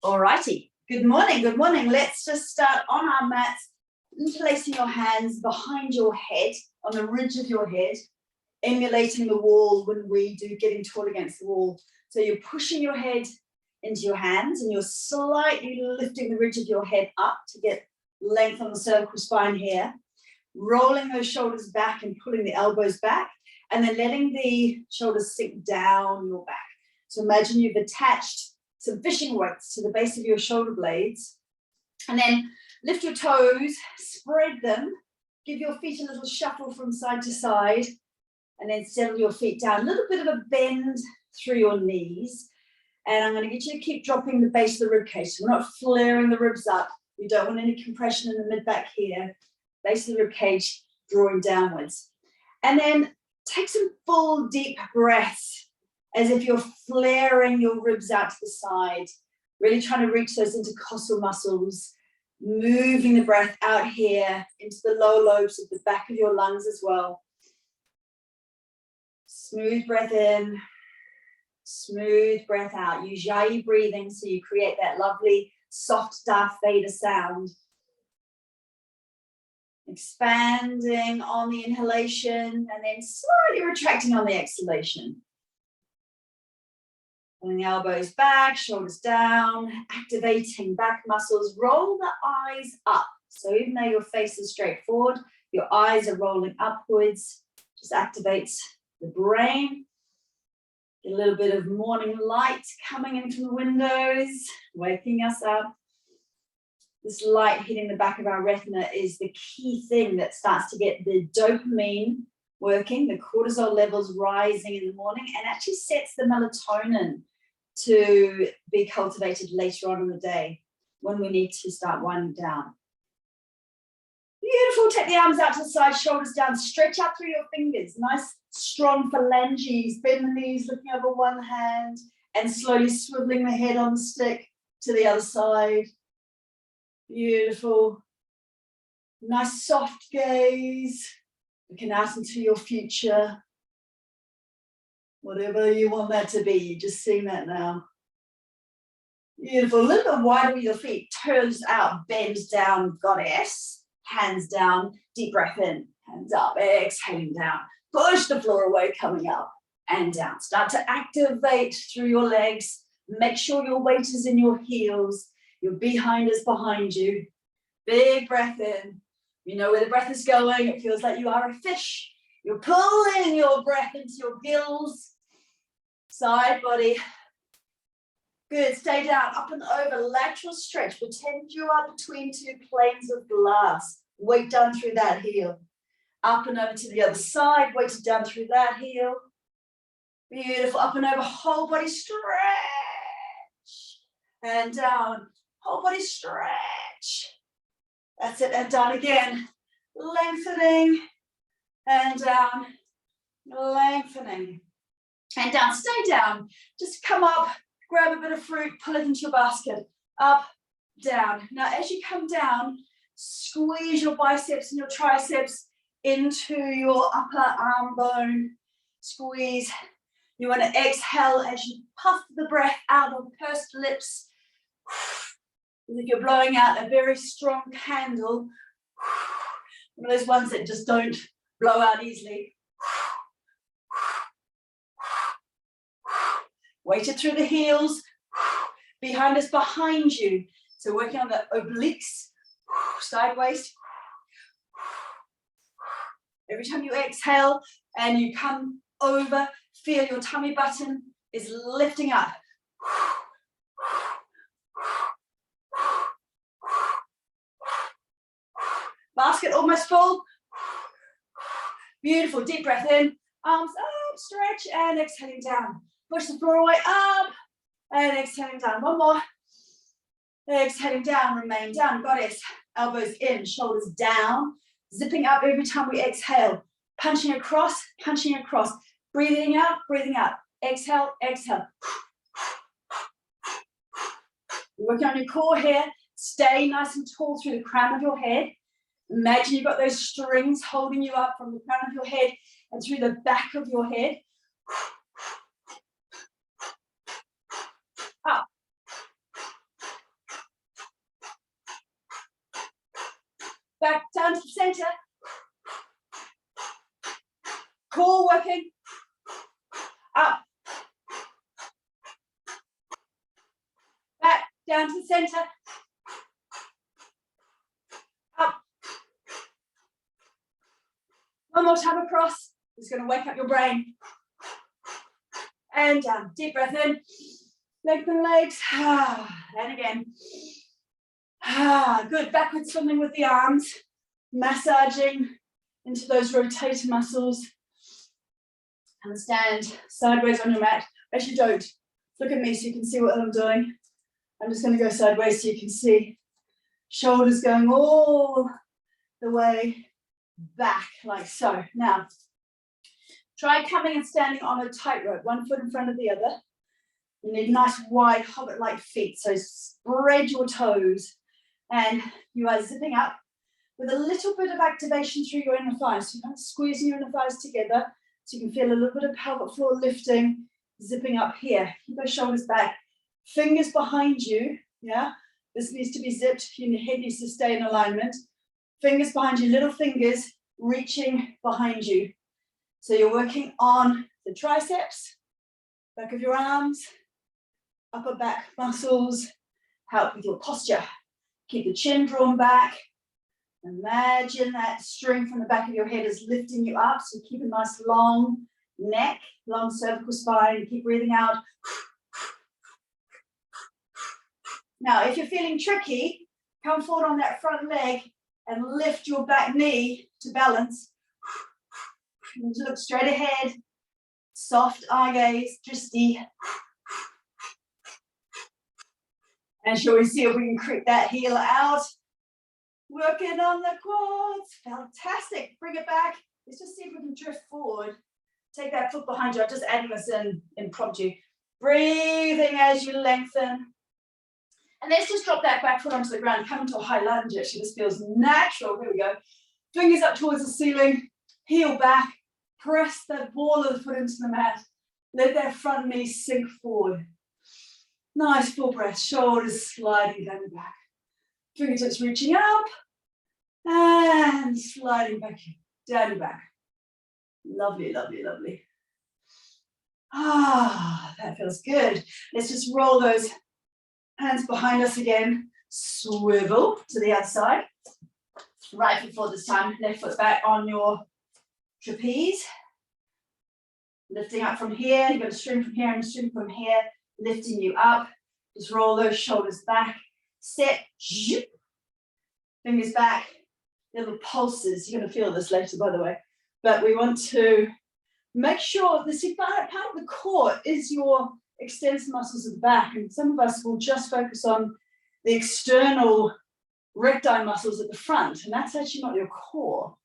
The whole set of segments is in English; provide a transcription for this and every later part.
Alrighty, good morning, good morning. Let's just start on our mats, interlacing your hands behind your head, on the ridge of your head, emulating the wall when we do getting tall against the wall. So you're pushing your head into your hands and you're slightly lifting the ridge of your head up to get length on the cervical spine here, rolling those shoulders back and pulling the elbows back, and then letting the shoulders sink down your back. So imagine you've attached some fishing weights to the base of your shoulder blades, and then lift your toes, spread them, give your feet a little shuffle from side to side, and then settle your feet down. A little bit of a bend through your knees, and I'm going to get you to keep dropping the base of the rib cage. So we're not flaring the ribs up. We don't want any compression in the mid back here. Base of the rib cage drawing downwards. And then take some full deep breaths as if you're flaring your ribs out to the side, really trying to reach those intercostal muscles, moving the breath out here into the lower lobes of the back of your lungs as well. Smooth breath in, smooth breath out. Use Yayi breathing so you create that lovely soft Darth Vader sound. Expanding on the inhalation and then slightly retracting on the exhalation. Pulling the elbows back, shoulders down, activating back muscles. Roll the eyes up. So even though your face is straight forward, your eyes are rolling upwards. Just activates the brain. Get a little bit of morning light coming in from the windows, waking us up. This light hitting the back of our retina is the key thing that starts to get the dopamine working, the cortisol levels rising in the morning, and actually sets the melatonin to be cultivated later on in the day when we need to start winding down. Beautiful. Take the arms out to the side, shoulders down, stretch out through your fingers. Nice, strong phalanges. Bend the knees, looking over one hand, and slowly swiveling the head on the stick to the other side. Beautiful. Nice, soft gaze. Looking out into your future. Whatever you want that to be, you're just seeing that now. Beautiful. A little bit wider with your feet. Toes out, bend down, goddess. Hands down, deep breath in, hands up, exhaling down. Push the floor away, coming up and down. Start to activate through your legs. Make sure your weight is in your heels. Your behind is behind you. Big breath in. You know where the breath is going. It feels like you are a fish. You're pulling your breath into your gills. Side body. Good. Stay down. Up and over. Lateral stretch. Pretend you are between two planes of glass. Weight down through that heel. Up and over to the other side. Weighted down through that heel. Beautiful. Up and over. Whole body stretch. And down. Whole body stretch. That's it. And down again. Lengthening. And down. Lengthening. And down. Stay down. Just come up. Grab a bit of fruit. Pull it into your basket. Up. Down. Now as you come down, squeeze your biceps and your triceps into your upper arm bone. Squeeze. You want to exhale as you puff the breath out of pursed lips. As if you're blowing out a very strong candle. One of those ones that just don't blow out easily. Weight it through the heels. Behind is behind you. So working on the obliques, sideways. Every time you exhale and you come over, feel your tummy button is lifting up. Basket almost full. Beautiful. Deep breath in. Arms up, stretch, and exhaling down. Push the floor away, up, and exhaling down. One more. Exhaling down, remain down. Goddess. Elbows in, shoulders down. Zipping up every time we exhale. Punching across, punching across. Breathing out, breathing out. Exhale, exhale. You're working on your core here. Stay nice and tall through the crown of your head. Imagine you've got those strings holding you up from the crown of your head and through the back of your head. Up. back down to the center. Core working. Up. Back, down to the center. Up. One more time across. It's going to wake up your brain. And down. Deep breath in. Lengthen legs. And again. Good. Backward swimming with the arms. Massaging into those rotator muscles. And stand sideways on your mat. Actually, don't. Look at me so you can see what I'm doing. I'm just going to go sideways so you can see. Shoulders going all the way back, like so. Now, try coming and standing on a tightrope, one foot in front of the other. You need nice wide hobbit-like feet, so spread your toes. And you are zipping up with a little bit of activation through your inner thighs. So you're kind of squeezing your inner thighs together so you can feel a little bit of pelvic floor lifting, zipping up here. Keep those shoulders back. Fingers behind you, yeah? This needs to be zipped. Your head needs to stay in alignment. Fingers behind you, little fingers reaching behind you. So you're working on the triceps, back of your arms, upper back muscles, help with your posture. Keep the chin drawn back. Imagine that string from the back of your head is lifting you up. So keep a nice long neck, long cervical spine. Keep breathing out. Now, if you're feeling tricky, come forward on that front leg and lift your back knee to balance. And look straight ahead. Soft eye gaze, drishti. And shall we see if we can creep that heel out? Working on the quads. Fantastic. Bring it back. Let's just see if we can drift forward. Take that foot behind you. I'm just adding this in impromptu. Breathing as you lengthen. And let's just drop that back foot onto the ground. Come into a high lunge. Actually, this feels natural. Here we go. Fingers up towards the ceiling. Heel back. Press the ball of the foot into the mat. Let that front knee sink forward. Nice full breath. Shoulders sliding down the back. Fingertips reaching up. And sliding back down your back. Lovely, lovely, lovely. That feels good. Let's just roll those hands behind us again. Swivel to the other side. Right foot forward this time. Left foot back on your trapeze. Lifting up from here. You've got a string from here and a string from here. Lifting you up. Just roll those shoulders back. Step. Fingers back. Little pulses. You're going to feel this later, by the way. But we want to make sure the part of the core is your extensor muscles of the back. And some of us will just focus on the external recti muscles at the front. And that's actually not your core.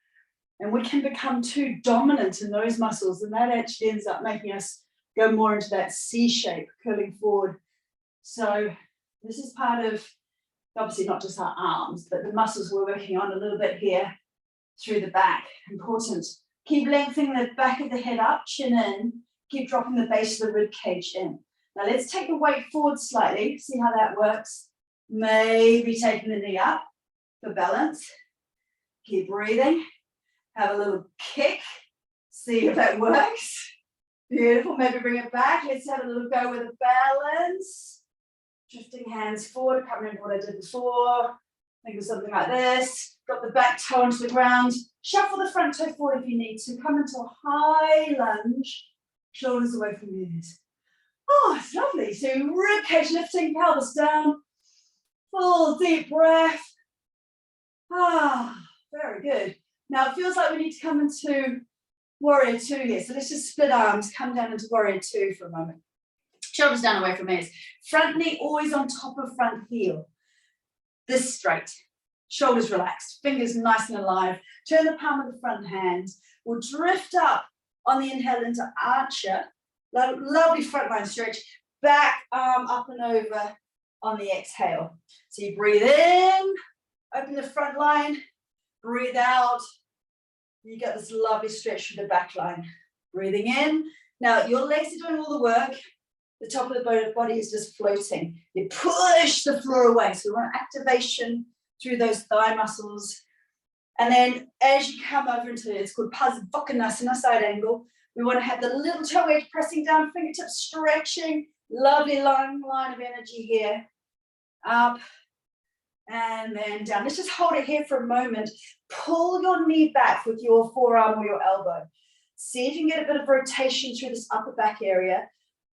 And we can become too dominant in those muscles. And that actually ends up making us go more into that C shape, curling forward. So this is part of, obviously not just our arms, but the muscles we're working on a little bit here through the back. Important. Keep lengthening the back of the head up, chin in. Keep dropping the base of the rib cage in. Now let's take the weight forward slightly, see how that works. Maybe taking the knee up for balance. Keep breathing. Have a little kick. See if that works. Beautiful. Maybe bring it back. Let's have a little go with a balance. Drifting hands forward. I can't remember what I did before. Think of something like this. Got the back toe onto the ground. Shuffle the front toe forward if you need to. Come into a high lunge. Shoulders away from the ears. Oh, it's lovely. So rib cage lifting, pelvis down. Full deep breath. Very good. Now it feels like we need to come into warrior two here. So let's just split arms, come down into warrior two for a moment. Shoulders down away from ears. Front knee always on top of front heel. This straight. Shoulders relaxed. Fingers nice and alive. Turn the palm of the front hand. We'll drift up on the inhale into archer. Lovely frontline stretch. Back arm up and over on the exhale. So you breathe in, open the front line, breathe out. You get this lovely stretch through the back line. Breathing in. Now your legs are doing all the work. The top of the body is just floating. You push the floor away. So we want activation through those thigh muscles. And then as you come over into it, it's called Parsvakonasana, side angle. We want to have the little toe edge pressing down, fingertips stretching. Lovely long line of energy here. Up and then down. Let's just hold it here for a moment. Pull your knee back with your forearm or your elbow. See if you can get a bit of rotation through this upper back area.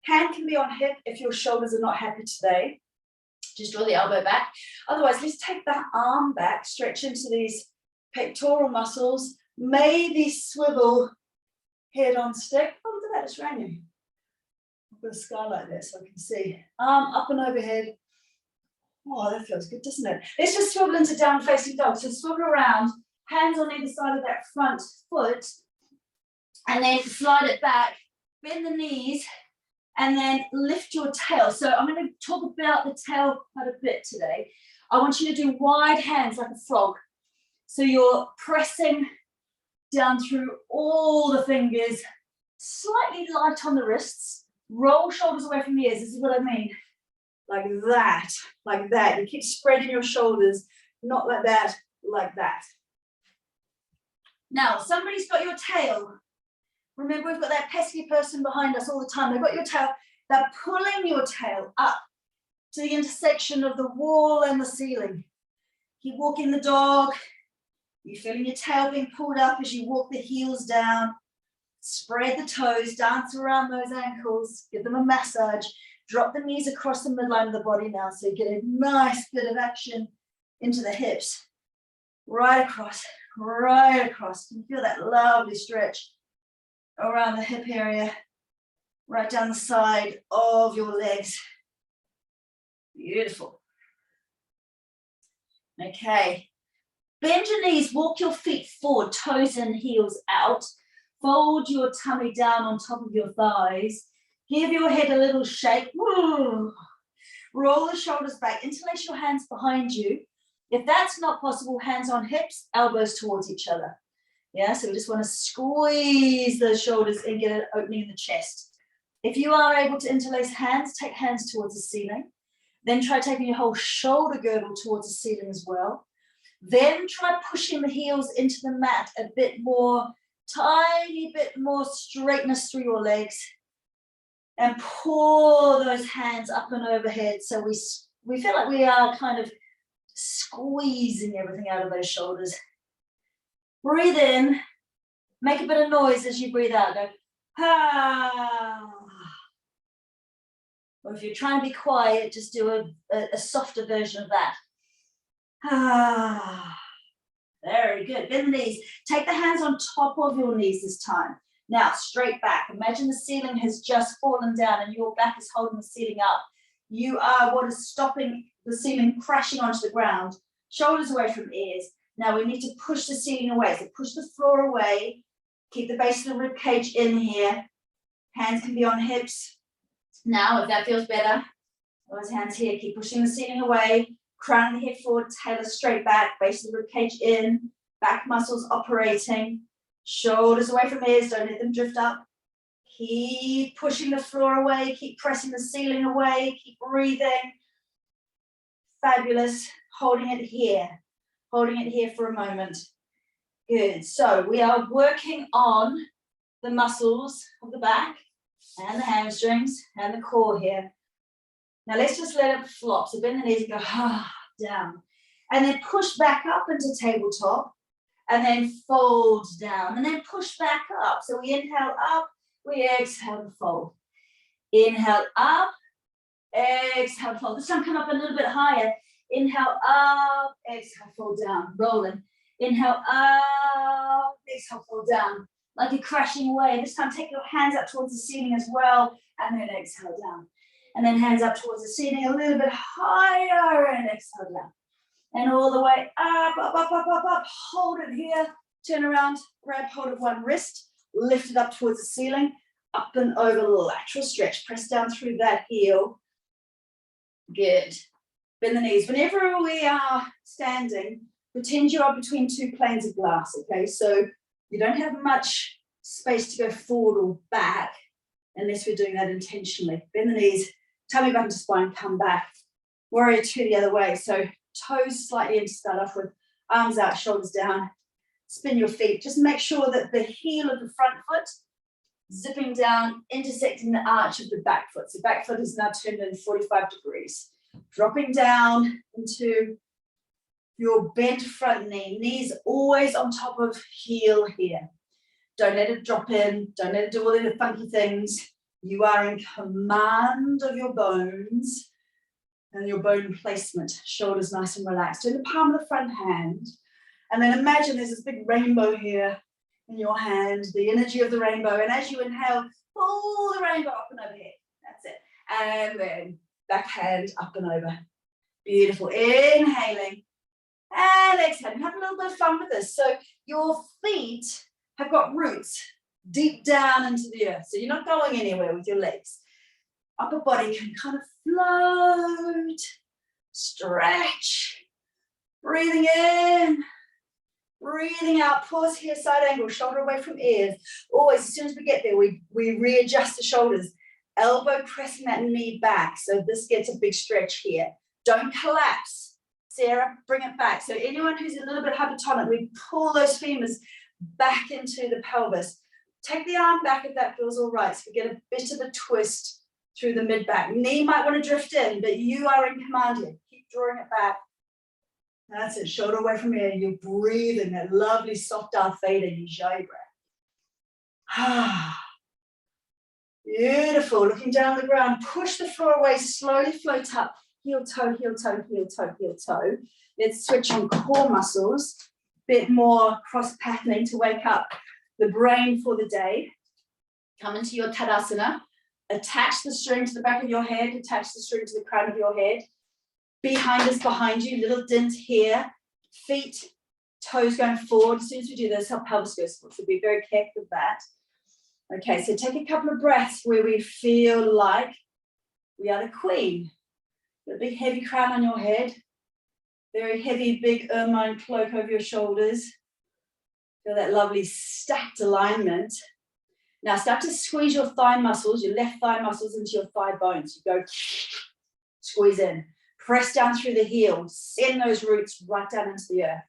Hand can be on hip if your shoulders are not happy today. Just draw the elbow back. Otherwise, let's take that arm back, stretch into these pectoral muscles. Maybe swivel head on stick. Oh, look at that, it's raining. I've got a skylight there so I can see. Arm up and overhead. Oh, that feels good, doesn't it? Let's just swivel into down facing dog. So swivel around, hands on either side of that front foot, and then slide it back, bend the knees, and then lift your tail. So I'm going to talk about the tail quite a bit today. I want you to do wide hands like a frog. So you're pressing down through all the fingers, slightly light on the wrists, roll shoulders away from the ears. This is what I mean. Like that, like that. You keep spreading your shoulders, not like that, like that. Now, somebody's got your tail. Remember, we've got that pesky person behind us all the time. They've got your tail. They're pulling your tail up to the intersection of the wall and the ceiling. Keep walking the dog. You're feeling your tail being pulled up as you walk the heels down. Spread the toes, dance around those ankles, give them a massage. Drop the knees across the midline of the body now so you get a nice bit of action into the hips. Right across, right across. You feel that lovely stretch around the hip area, right down the side of your legs. Beautiful. Okay. Bend your knees, walk your feet forward, toes and heels out. Fold your tummy down on top of your thighs. Give your head a little shake. Woo. Roll the shoulders back. Interlace your hands behind you. If that's not possible, hands on hips, elbows towards each other. Yeah, so we just want to squeeze those shoulders and get an opening in the chest. If you are able to interlace hands, take hands towards the ceiling. Then try taking your whole shoulder girdle towards the ceiling as well. Then try pushing the heels into the mat a bit more, tiny bit more straightness through your legs. And pull those hands up and overhead so we feel like we are kind of squeezing everything out of those shoulders. Breathe in, make a bit of noise as you breathe out. Go, ah. Or if you're trying to be quiet, just do a softer version of that. Ah. Very good. Bend the knees. Take the hands on top of your knees this time. Now, straight back. Imagine the ceiling has just fallen down and your back is holding the ceiling up. You are what is stopping the ceiling crashing onto the ground. Shoulders away from ears. Now we need to push the ceiling away. So push the floor away. Keep the base of the rib cage in here. Hands can be on hips. Now, if that feels better, those hands here. Keep pushing the ceiling away. Crown of the head forward, tailor straight back. Base of the rib cage in. Back muscles operating. Shoulders away from ears, don't let them drift up. Keep pushing the floor away, keep pressing the ceiling away, keep breathing. Fabulous. Holding it here for a moment. Good. So we are working on the muscles of the back and the hamstrings and the core here. Now let's just let it flop. So bend the knees and go down. And then push back up into tabletop. And then fold down, and then push back up. So we inhale up, we exhale and fold. Inhale up, exhale, fold. This time come up a little bit higher. Inhale up, exhale, fold down, rolling. Inhale up, exhale, fold down, like you're crashing away. This time take your hands up towards the ceiling as well, and then exhale down. And then hands up towards the ceiling a little bit higher, and exhale down. And all the way up, up, up, up, up, up. Hold it here. Turn around, grab hold of one wrist, lift it up towards the ceiling, up and over, lateral stretch. Press down through that heel. Good. Bend the knees. Whenever we are standing, pretend you are between two planes of glass, okay? So you don't have much space to go forward or back unless we're doing that intentionally. Bend the knees, tummy back into spine, come back. Warrior two the other way. So toes slightly in to start off with, arms out, shoulders down, spin your feet. Just make sure that the heel of the front foot zipping down, intersecting the arch of the back foot. So back foot is now turned in 45 degrees. Dropping down into your bent front knee. Knees always on top of heel here. Don't let it drop in. Don't let it do all the funky things. You are in command of your bones and your bone placement. Shoulders nice and relaxed. In the palm of the front hand. And then imagine there's this big rainbow here in your hand, the energy of the rainbow. And as you inhale, pull the rainbow up and over here. That's it. And then back hand up and over. Beautiful. Inhaling and exhaling. Have a little bit of fun with this. So your feet have got roots deep down into the earth. So you're not going anywhere with your legs. Upper body can kind of float, stretch, breathing in, breathing out. Pause here, side angle, shoulder away from ears. Always, as soon as we get there, we readjust the shoulders. Elbow pressing that knee back. So this gets a big stretch here. Don't collapse. Sarah, bring it back. So anyone who's a little bit hypertonic, we pull those femurs back into the pelvis. Take the arm back if that feels all right. So we get a bit of a twist through the mid-back. Knee might want to drift in, but you are in command here. Keep drawing it back. That's it. Shoulder away from here. You're breathing that lovely soft Darth Vader Ujjayi breath. Beautiful. Looking down the ground. Push the floor away. Slowly float up. Heel, toe, heel, toe, heel, toe, heel, toe. Let's switch on core muscles. Bit more cross-patterning to wake up the brain for the day. Come into your Tadasana. Attach the string to the back of your head. Attach the string to the crown of your head. Behind us, behind you. Little dint here. Feet, toes going forward. As soon as we do this, our pelvis goes forward. So be very careful with that. Okay, so take a couple of breaths where we feel like we are the queen. A big heavy crown on your head. Very heavy, big ermine cloak over your shoulders. Feel that lovely stacked alignment. Now start to squeeze your thigh muscles, your left thigh muscles into your thigh bones. You go squeeze in. Press down through the heel. Send those roots right down into the earth.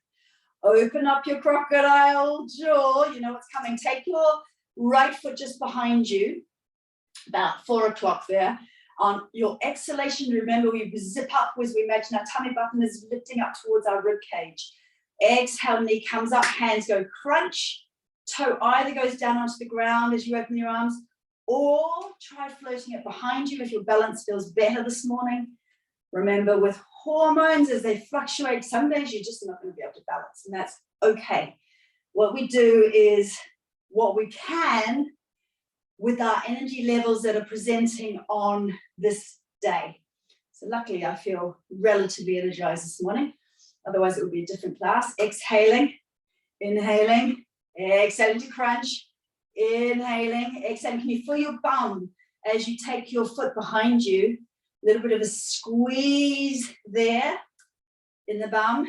Open up your crocodile jaw. You know what's coming. Take your right foot just behind you, about 4 o'clock there. On your exhalation, remember we zip up as we imagine our tummy button is lifting up towards our rib cage. Exhale, knee comes up, hands go crunch. Toe either goes down onto the ground as you open your arms, or try floating it behind you if your balance feels better this morning. Remember, with hormones, as they fluctuate, some days you're just not going to be able to balance, and that's okay. What we do is what we can with our energy levels that are presenting on this day. So luckily I feel relatively energized this morning. Otherwise it would be a different class. Exhaling, inhaling, exhaling to crunch, inhaling, exhaling. Can you feel your bum as you take your foot behind you? A little bit of a squeeze there in the bum.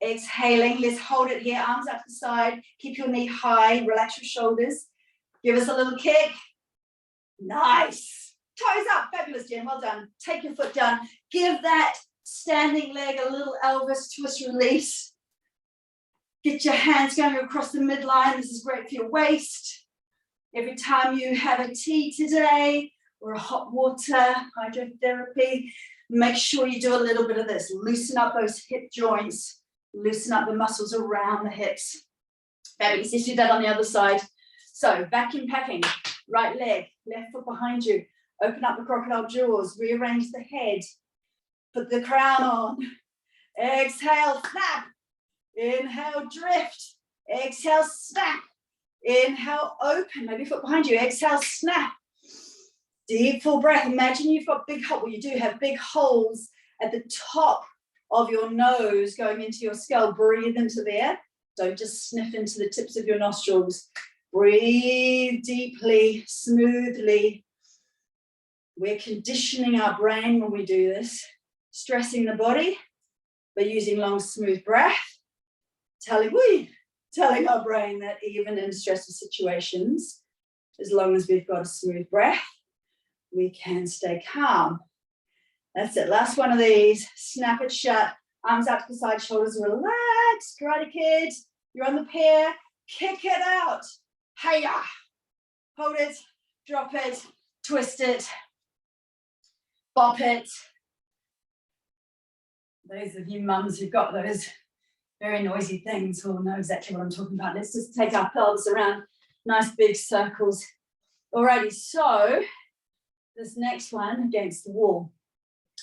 Exhaling, let's hold it here, arms up to the side. Keep your knee high, relax your shoulders. Give us a little kick. Nice. Toes up. Fabulous, Jen. Well done. Take your foot down. Give that standing leg a little Elvis twist release. Get your hands going across the midline. This is great for your waist. Every time you have a tea today or a hot water, hydrotherapy, make sure you do a little bit of this. Loosen up those hip joints. Loosen up the muscles around the hips. Fabulous. Let's do that on the other side. So vacuum packing, right leg, left foot behind you. Open up the crocodile jaws, rearrange the head. Put the crown on. Exhale, snap. Inhale, drift. Exhale, snap. Inhale, open. Maybe foot behind you. Exhale, snap. Deep, full breath. Imagine you've got big holes. Well, you do have big holes at the top of your nose going into your skull. Breathe into there. Don't just sniff into the tips of your nostrils. Breathe deeply, smoothly. We're conditioning our brain when we do this, stressing the body, but using long, smooth breath, telling our brain that even in stressful situations, as long as we've got a smooth breath, we can stay calm. That's it. Last one of these. Snap it shut. Arms out to the side, shoulders relaxed. Karate Kid. You're on the pair, kick it out. Hiya. Hold it, drop it, twist it, bop it. Those of you mums who've got those very noisy things will know exactly what I'm talking about. Let's just take our pelvis around, nice big circles. Alrighty, so this next one against the wall.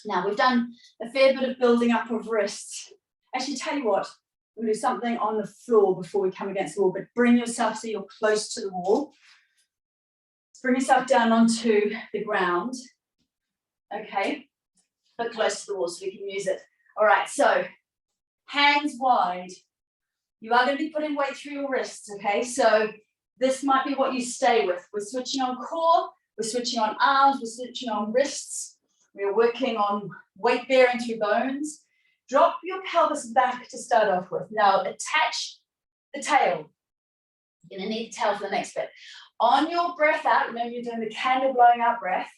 Now we've done a fair bit of building up of wrists. Actually, tell you what, we'll do something on the floor before we come against the wall, but bring yourself so you're close to the wall. Bring yourself down onto the ground. Okay, but close to the wall so we can use it. All right, so hands wide. You are going to be putting weight through your wrists, okay? So this might be what you stay with. We're switching on core, we're switching on arms, we're switching on wrists. We're working on weight bearing through bones. Drop your pelvis back to start off with. Now attach the tail. You're going to need the tail for the next bit. On your breath out, remember you're doing the candle blowing out breath.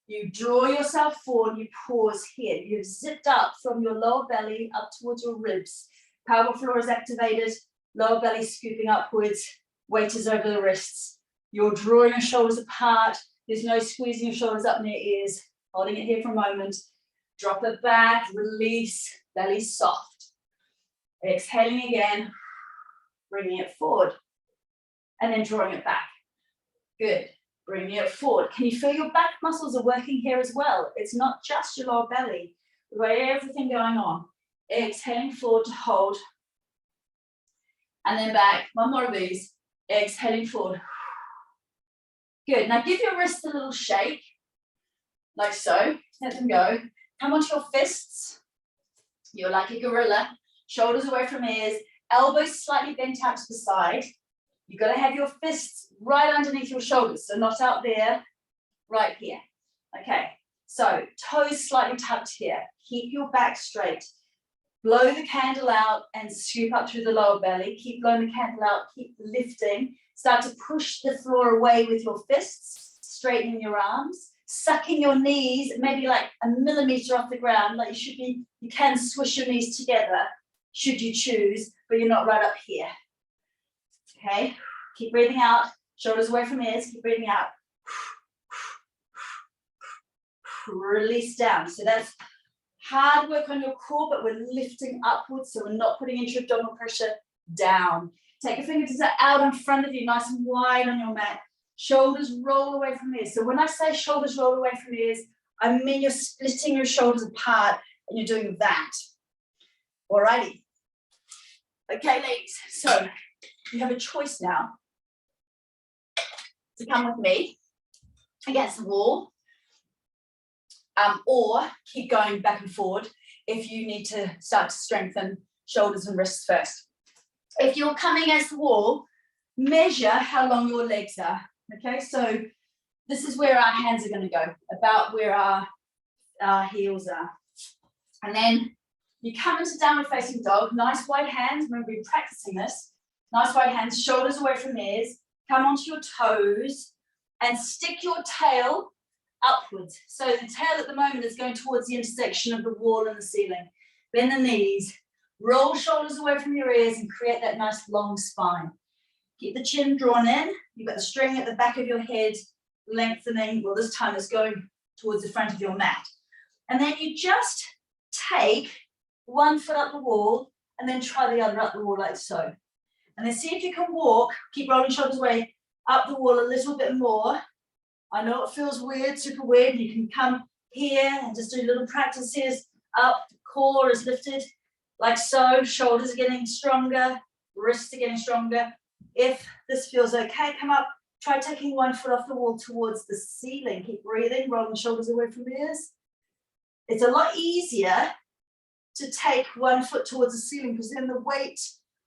You draw yourself forward, you pause here. You've zipped up from your lower belly up towards your ribs. Pelvic floor is activated, lower belly scooping upwards, weight is over the wrists. You're drawing your shoulders apart. There's no squeezing your shoulders up near ears. Holding it here for a moment. Drop it back, release, belly soft. Exhaling again, bringing it forward. And then drawing it back. Good. Bringing it forward. Can you feel your back muscles are working here as well? It's not just your lower belly. We've got everything going on. Exhaling forward to hold. And then back. One more of these. Exhaling forward. Good. Now give your wrists a little shake. Like so. Let them go. Come onto your fists. You're like a gorilla. Shoulders away from ears. Elbows slightly bent out to the side. You've got to have your fists right underneath your shoulders, so not out there, right here. Okay, so toes slightly tucked here. Keep your back straight. Blow the candle out and scoop up through the lower belly. Keep blowing the candle out, keep lifting. Start to push the floor away with your fists, straightening your arms, sucking your knees, maybe like a millimeter off the ground, like you should be. You can swish your knees together, should you choose, but you're not right up here. Okay, keep breathing out, shoulders away from ears, keep breathing out. Release down. So that's hard work on your core, but we're lifting upwards, so we're not putting intra-abdominal pressure down. Take your fingertips out in front of you, nice and wide on your mat. Shoulders roll away from ears. So when I say shoulders roll away from ears, I mean you're splitting your shoulders apart and you're doing that. Alrighty. Okay, ladies, so you have a choice now to come with me against the wall, or keep going back and forward if you need to start to strengthen shoulders and wrists first. If you're coming against the wall, measure how long your legs are. Okay, so this is where our hands are going to go, about where our heels are. And then you come into downward facing dog, nice wide hands. Remember, we've been practicing this. Nice wide hands, shoulders away from ears. Come onto your toes and stick your tail upwards. So the tail at the moment is going towards the intersection of the wall and the ceiling. Bend the knees, roll shoulders away from your ears and create that nice long spine. Keep the chin drawn in. You've got the string at the back of your head lengthening. Well, this time it's going towards the front of your mat. And then you just take one foot up the wall and then try the other up the wall like so. And then see if you can walk, keep rolling shoulders away, up the wall a little bit more. I know it feels weird, super weird. You can come here and just do little practices. Up, core is lifted like so. Shoulders are getting stronger, wrists are getting stronger. If this feels okay, come up. Try taking one foot off the wall towards the ceiling. Keep breathing, rolling shoulders away from ears. It's a lot easier to take one foot towards the ceiling because then the weight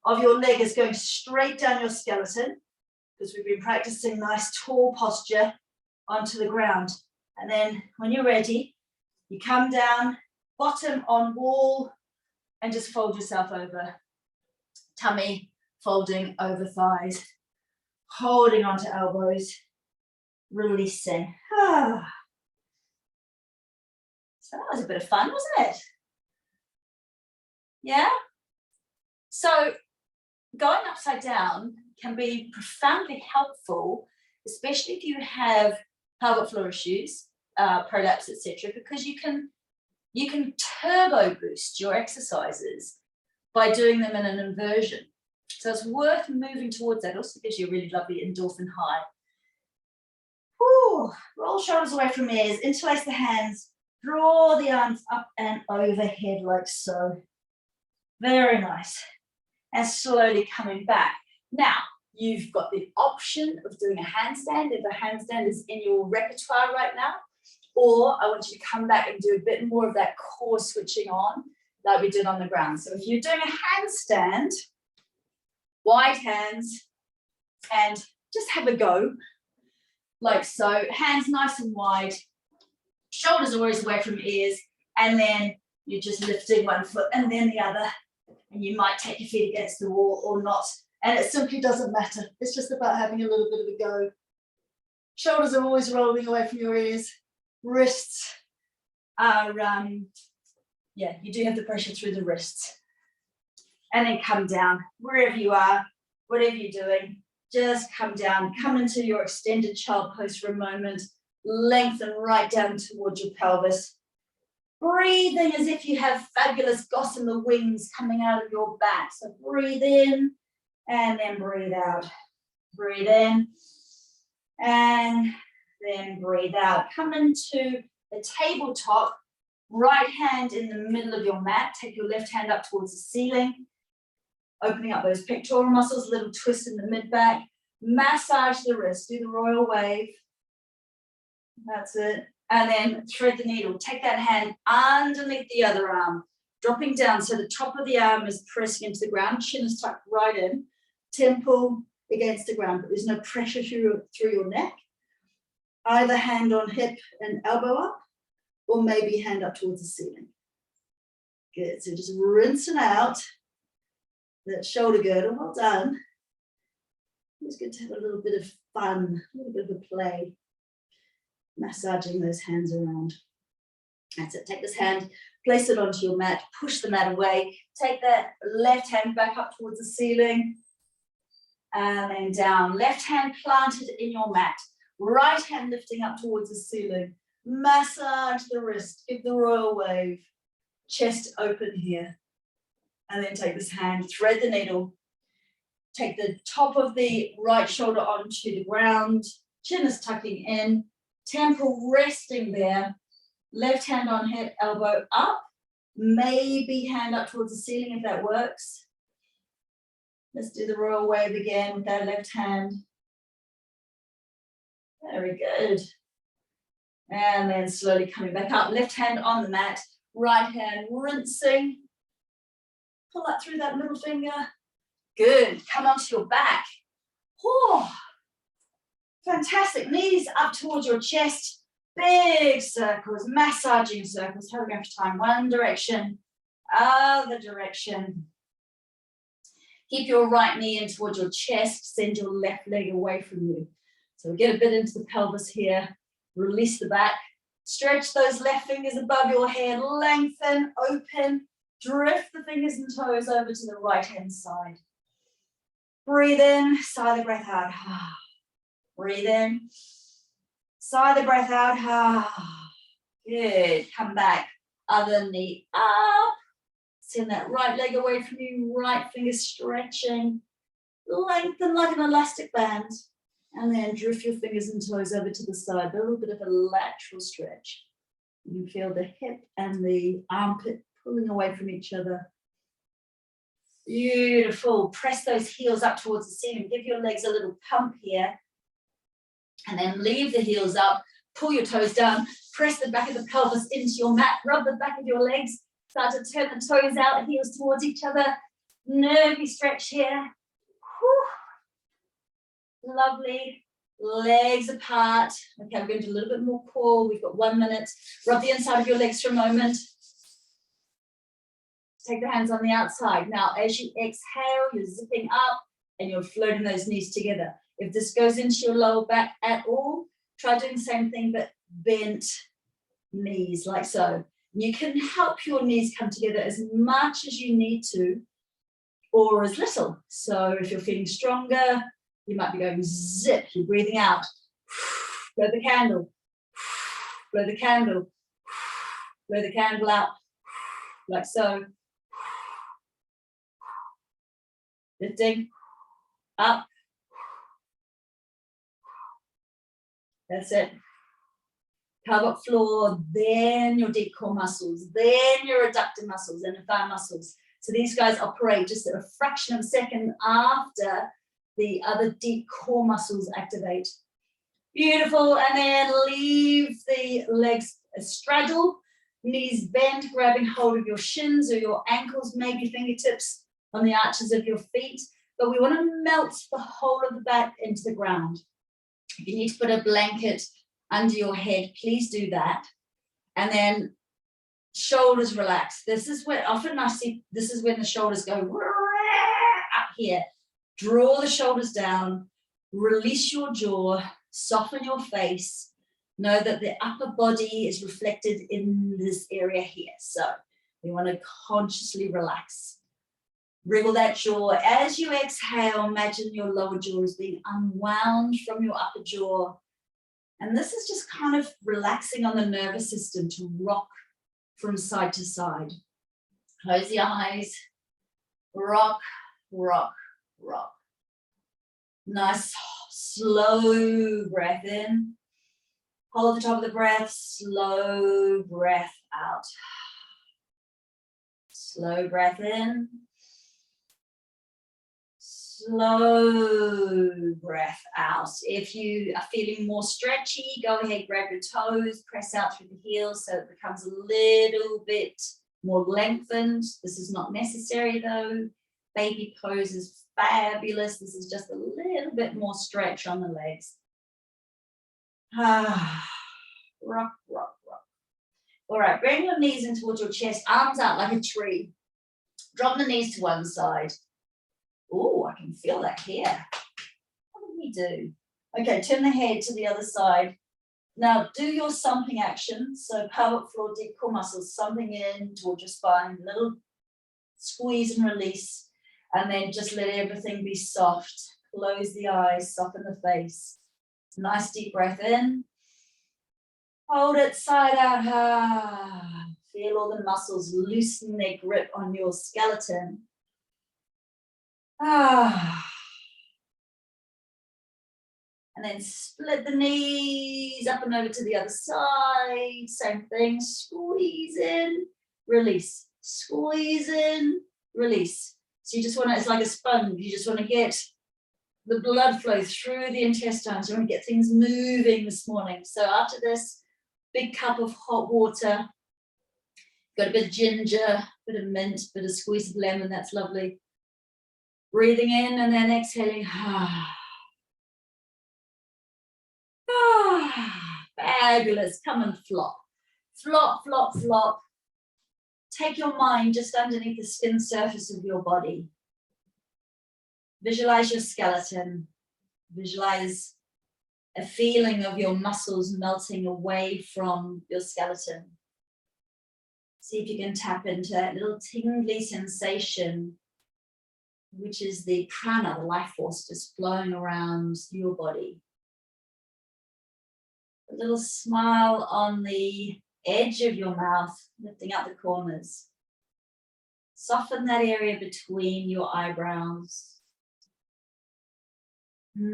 of your leg is going straight down your skeleton, because we've been practicing nice tall posture onto the ground. And then when you're ready, you come down, bottom on wall, and just fold yourself over. Tummy folding over thighs, holding onto elbows, releasing. So that was a bit of fun, wasn't it? Yeah? So going upside down can be profoundly helpful, especially if you have pelvic floor issues, prolapse, etc., because you can turbo boost your exercises by doing them in an inversion. So it's worth moving towards that. It also gives you a really lovely endorphin high. Whew. Roll shoulders away from ears, interlace the hands, draw the arms up and overhead like so. Very nice. And slowly coming back. Now, you've got the option of doing a handstand if a handstand is in your repertoire right now, or I want you to come back and do a bit more of that core switching on like we did on the ground. So if you're doing a handstand, wide hands, and just have a go, like so, hands nice and wide, shoulders always away from ears, and then you're just lifting one foot and then the other, and you might take your feet against the wall or not, and it simply doesn't matter. It's just about having a little bit of a go. Shoulders are always rolling away from your ears, wrists are, yeah, you do have the pressure through the wrists. And then come down, wherever you are, whatever you're doing, just come down, come into your extended child pose for a moment, lengthen right down towards your pelvis. Breathing as if you have fabulous gossamer wings coming out of your back. So breathe in and then breathe out. Breathe in and then breathe out. Come into a tabletop, right hand in the middle of your mat. Take your left hand up towards the ceiling. Opening up those pectoral muscles, little twist in the mid-back. Massage the wrist, do the royal wave. That's it. And then thread the needle. Take that hand underneath the other arm, dropping down so the top of the arm is pressing into the ground. Chin is tucked right in. Temple against the ground, but there's no pressure through your neck. Either hand on hip and elbow up, or maybe hand up towards the ceiling. Good. So just rinsing out that shoulder girdle. Well done. It's good to have a little bit of fun, a little bit of a play, massaging those hands around. That's it. Take this hand, place it onto your mat, push the mat away. Take that left hand back up towards the ceiling, and then down. Left hand planted in your mat, right hand lifting up towards the ceiling. Massage the wrist, give the royal wave, chest open here. And then take this hand, thread the needle, take the top of the right shoulder onto the ground, chin is tucking in, temple resting there, left hand on hip, elbow up, maybe hand up towards the ceiling if that works. Let's do the royal wave again with that left hand. Very good. And then slowly coming back up, left hand on the mat, right hand rinsing. Pull up through that middle finger. Good. Come onto your back. Oh, fantastic. Knees up towards your chest. Big circles, massaging circles. Hurry up time. One direction, other direction. Keep your right knee in towards your chest. Send your left leg away from you. So get a bit into the pelvis here. Release the back. Stretch those left fingers above your head. Lengthen, open. Drift the fingers and toes over to the right-hand side. Breathe in, sigh the breath out. Breathe in, sigh the breath out. Good, come back. Other knee up. Send that right leg away from you, right finger stretching. Lengthen like an elastic band. And then drift your fingers and toes over to the side. A little bit of a lateral stretch. You can feel the hip and the armpit pulling away from each other. Beautiful. Press those heels up towards the ceiling. Give your legs a little pump here. And then leave the heels up. Pull your toes down. Press the back of the pelvis into your mat. Rub the back of your legs. Start to turn the toes out, heels towards each other. Nervy stretch here. Whew. Lovely. Legs apart. Okay, I'm going to do a little bit more core. We've got 1 minute. Rub the inside of your legs for a moment. Take the hands on the outside. Now, as you exhale, you're zipping up and you're floating those knees together. If this goes into your lower back at all, try doing the same thing, but bent knees like so. You can help your knees come together as much as you need to or as little. So if you're feeling stronger, you might be going zip, you're breathing out. Blow the candle, blow the candle, blow the candle out, like so. Lifting, up. That's it. Pelvic floor, then your deep core muscles, then your adductor muscles and the thigh muscles. So these guys operate just a fraction of a second after the other deep core muscles activate. Beautiful, and then leave the legs straddle, knees bent, grabbing hold of your shins or your ankles, maybe fingertips on the arches of your feet. But we want to melt the whole of the back into the ground. If you need to put a blanket under your head, please do that. And then shoulders relax. This is where often I see, this is when the shoulders go up here. Draw the shoulders down, release your jaw, soften your face. Know that the upper body is reflected in this area here. So we want to consciously relax. Wriggle that jaw. As you exhale, imagine your lower jaw is being unwound from your upper jaw. And this is just kind of relaxing on the nervous system to rock from side to side. Close the eyes. Rock, rock, rock. Nice slow breath in. Hold the top of the breath. Slow breath out. Slow breath in. Slow breath out. If you are feeling more stretchy, go ahead, grab your toes, press out through the heels so it becomes a little bit more lengthened. This is not necessary though. Baby pose is fabulous. This is just a little bit more stretch on the legs. Rock, rock, rock. All right, bring your knees in towards your chest, arms out like a tree. Drop the knees to one side. Oh, I can feel that here. What did we do? Okay, turn the head to the other side. Now do your something action. So pelvic floor, deep core muscles, something in towards your spine, little squeeze and release. And then just let everything be soft. Close the eyes, soften the face. Nice deep breath in. Hold it side out. Feel all the muscles loosen their grip on your skeleton. And then split the knees up and over to the other side. Same thing. Squeeze in, release. Squeeze in, release. So you just want to, it's like a sponge. You just want to get the blood flow through the intestines. You want to get things moving this morning. So after this, big cup of hot water. Got a bit of ginger, bit of mint, bit of squeeze of lemon. That's lovely. Breathing in and then exhaling. Fabulous. Come and flop. Flop, flop, flop. Take your mind just underneath the skin surface of your body. Visualize your skeleton. Visualize a feeling of your muscles melting away from your skeleton. See if you can tap into that little tingly sensation, which is the prana, the life force just flowing around your body. A little smile on the edge of your mouth, lifting out the corners. Soften that area between your eyebrows. Give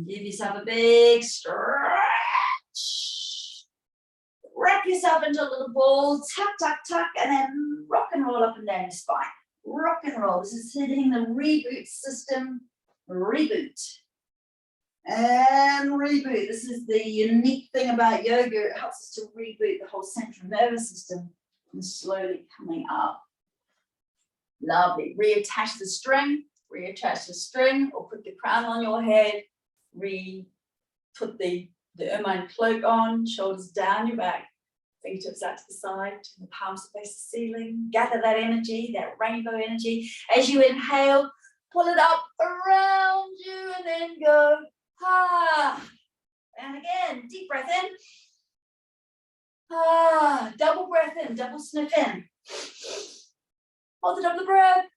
yourself a big stretch. Wrap yourself into a little ball, tuck, tuck, tuck, and then rock and roll up and down your spine. Rock and roll. This is hitting the reboot system. Reboot. And reboot. This is the unique thing about yoga. It helps us to reboot the whole central nervous system and slowly coming up. Lovely. Reattach the string. Reattach the string or put the crown on your head. Put the ermine cloak on. Shoulders down your back. Fingertips out to the side. Turn the palms to face the ceiling. Gather that energy, that rainbow energy. As you inhale, pull it up around you and then go. And again, deep breath in. Double breath in, double sniff in. Hold the top of the breath.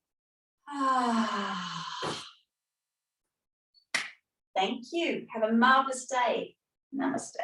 Thank you. Have a marvelous day. Namaste.